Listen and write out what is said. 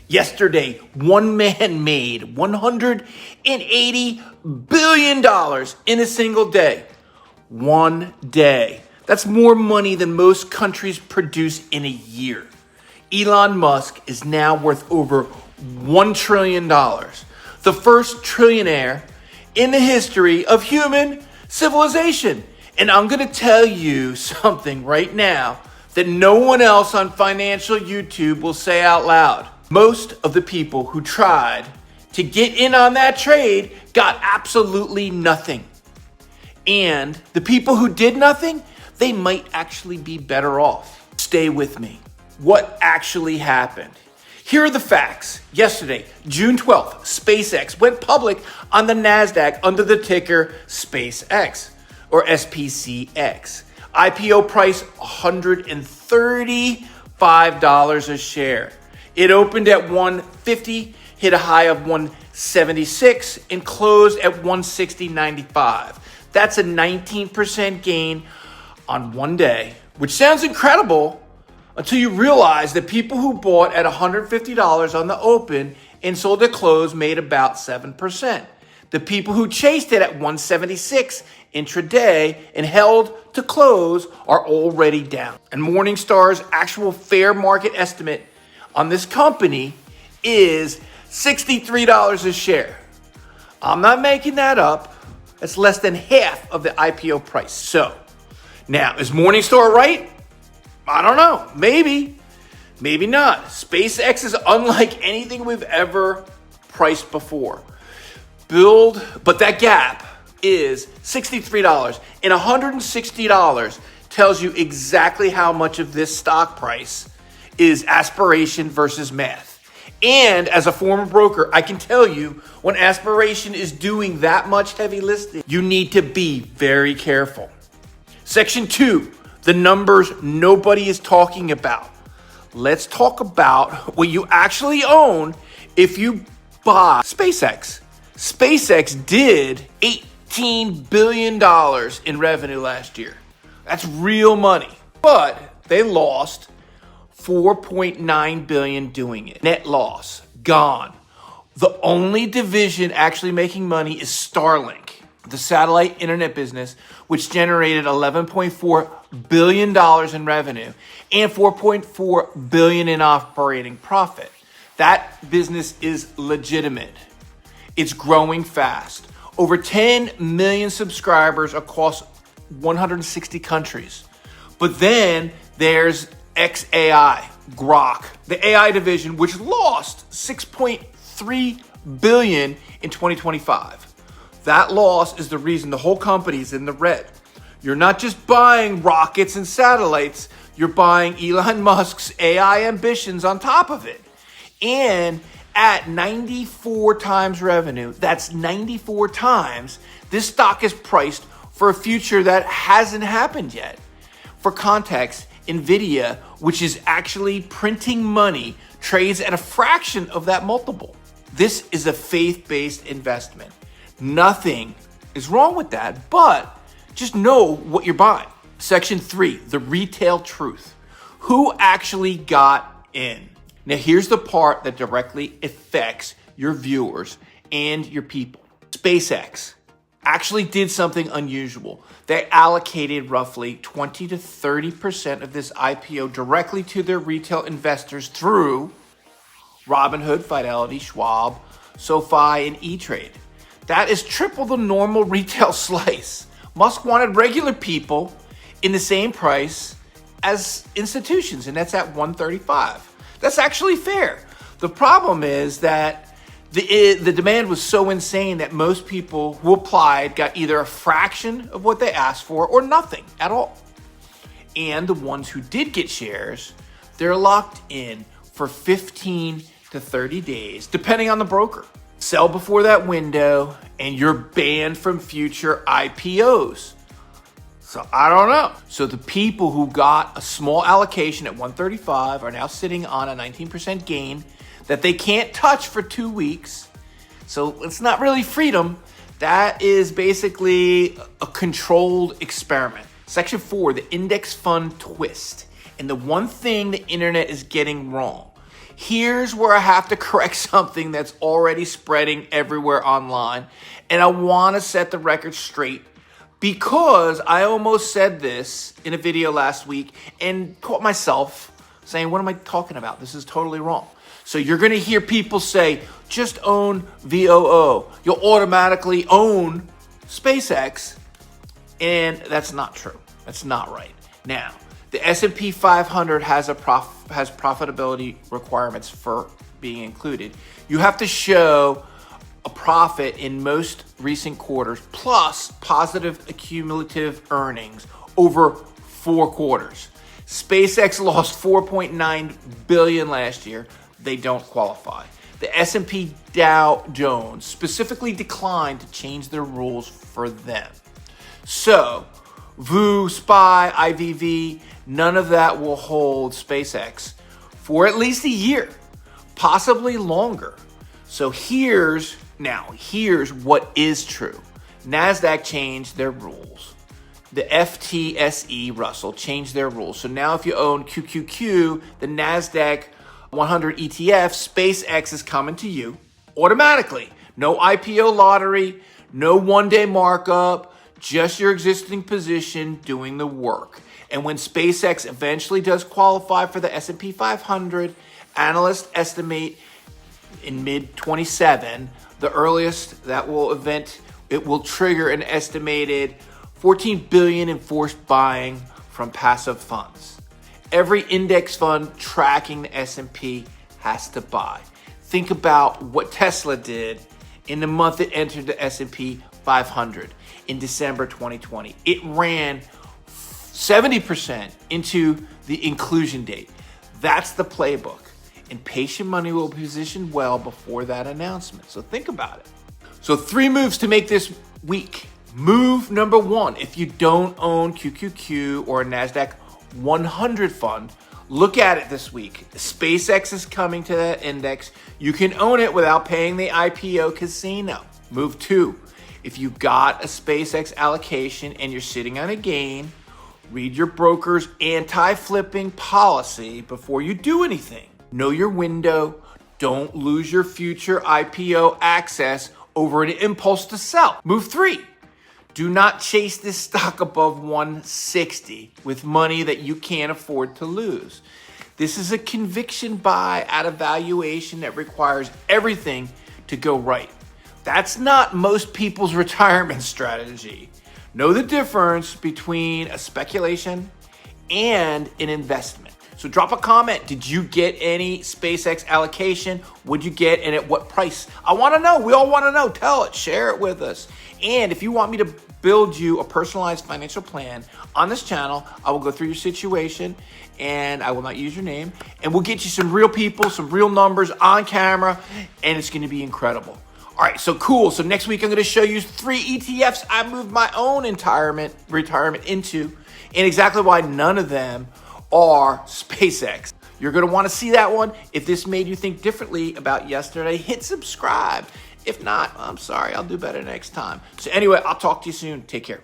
Yesterday, one man made $180 billion in a single day. One day. That's more money than most countries produce in a year. Elon Musk is now worth over $1 trillion. The first trillionaire in the history of human civilization. And I'm going to tell you something right now that no one else on financial YouTube will say out loud. Most of the people who tried to get in on that trade got absolutely nothing. And the people who did nothing, they might actually be better off. Stay with me. What actually happened? Here are the facts. Yesterday, June 12th, SpaceX went public on the NASDAQ under the ticker SpaceX or SPCX. IPO price $135 a share. It opened at 150, hit a high of 176, and closed at 160.95. That's a 19% gain on one day, which sounds incredible until you realize that people who bought at $150 on the open and sold at close made about 7%. The people who chased it at 176 intraday and held to close are already down. And Morningstar's actual fair market estimate on this company is $63 a share. I'm not making that up. That's less than half of the IPO price. So, now, is Morningstar right? I don't know. Maybe. Maybe not. SpaceX is unlike anything we've ever priced before. But that gap is $63, and $160 tells you exactly how much of this stock price is aspiration versus math. And as a former broker, I can tell you when aspiration is doing that much heavy lifting, you need to be very careful. Section 2, the numbers nobody is talking about. Let's talk about what you actually own if you buy SpaceX. SpaceX did $18 billion in revenue last year. That's real money. But they lost $4.9 billion doing it. Net loss, gone. The only division actually making money is Starlink, the satellite internet business, which generated $11.4 billion in revenue and $4.4 billion in operating profit. That business is legitimate. It's growing fast. Over 10 million subscribers across 160 countries. But then there's XAI, Grok, the AI division, which lost $6.3 billion in 2025. That loss is the reason the whole company is in the red. You're not just buying rockets and satellites, you're buying Elon Musk's AI ambitions on top of it. And at 94 times revenue, that's 94 times, this stock is priced for a future that hasn't happened yet. For context, Nvidia, which is actually printing money, trades at a fraction of that multiple. This is a faith-based investment. Nothing is wrong with that, but just know what you're buying. Section 3, the retail truth. Who actually got in? Now, here's the part that directly affects your viewers and your people. SpaceX actually did something unusual. They allocated roughly 20 to 30% of this IPO directly to their retail investors through Robinhood, Fidelity, Schwab, SoFi, and E-Trade. That is triple the normal retail slice. Musk wanted regular people in the same price as institutions, and that's at 135. That's actually fair. The problem is that the demand was so insane that most people who applied got either a fraction of what they asked for or nothing at all. And the ones who did get shares, they're locked in for 15 to 30 days, depending on the broker. Sell before that window, and you're banned from future IPOs. So I don't know. So the people who got a small allocation at 135 are now sitting on a 19% gain that they can't touch for 2 weeks. So it's not really freedom. That is basically a controlled experiment. Section 4, the index fund twist. And the one thing the internet is getting wrong. here's where I have to correct something that's already spreading everywhere online. And I want to set the record straight because I almost said this in a video last week and caught myself saying, what am I talking about? This is totally wrong. So you're going to hear people say, just own VOO. You'll automatically own SpaceX. And that's not true. That's not right. Now, the S&P 500 has profitability requirements for being included. You have to show a profit in most recent quarters plus positive accumulative earnings over 4 quarters. SpaceX lost $4.9 billion last year. They don't qualify. The S&P Dow Jones specifically declined to change their rules for them. So, VOO, SPY, IVV, none of that will hold SpaceX for at least a year, possibly longer. So here's what is true. NASDAQ changed their rules. The FTSE Russell changed their rules. So now if you own QQQ, the NASDAQ 100 ETF, SpaceX is coming to you automatically. No IPO lottery, no one-day markup, just your existing position doing the work. And when SpaceX eventually does qualify for the S&P 500, analysts estimate in mid-27, the earliest that will it will trigger an estimated $14 billion in forced buying from passive funds. Every index fund tracking the S&P has to buy. Think about what Tesla did in the month it entered the S&P 500 in December 2020. It ran 70% into the inclusion date. That's the playbook. And patient money will be positioned well before that announcement. So think about it. So 3 moves to make this week. Move number 1, if you don't own QQQ or a NASDAQ 100 fund, look at it this week. SpaceX is coming to that index. You can own it without paying the IPO casino. Move 2, if you got a SpaceX allocation and you're sitting on a gain, read your broker's anti-flipping policy before you do anything. Know your window. Don't lose your future IPO access over an impulse to sell. Move 3. Do not chase this stock above 160 with money that you can't afford to lose. This is a conviction buy at a valuation that requires everything to go right. That's not most people's retirement strategy. Know the difference between a speculation and an investment. So drop a comment. Did you get any SpaceX allocation? Would you get and at what price? I want to know. We all want to know. Tell it. Share it with us. And if you want me to build you a personalized financial plan on this channel, I will go through your situation and I will not use your name. And we'll get you some real people, some real numbers on camera, and it's going to be incredible. All right, so cool. So next week I'm going to show you 3 ETFs I moved my own retirement into, and exactly why none of them are SpaceX. You're going to want to see that one. If this made you think differently about yesterday, hit subscribe. If not, I'm sorry, I'll do better next time. So anyway, I'll talk to you soon. Take care.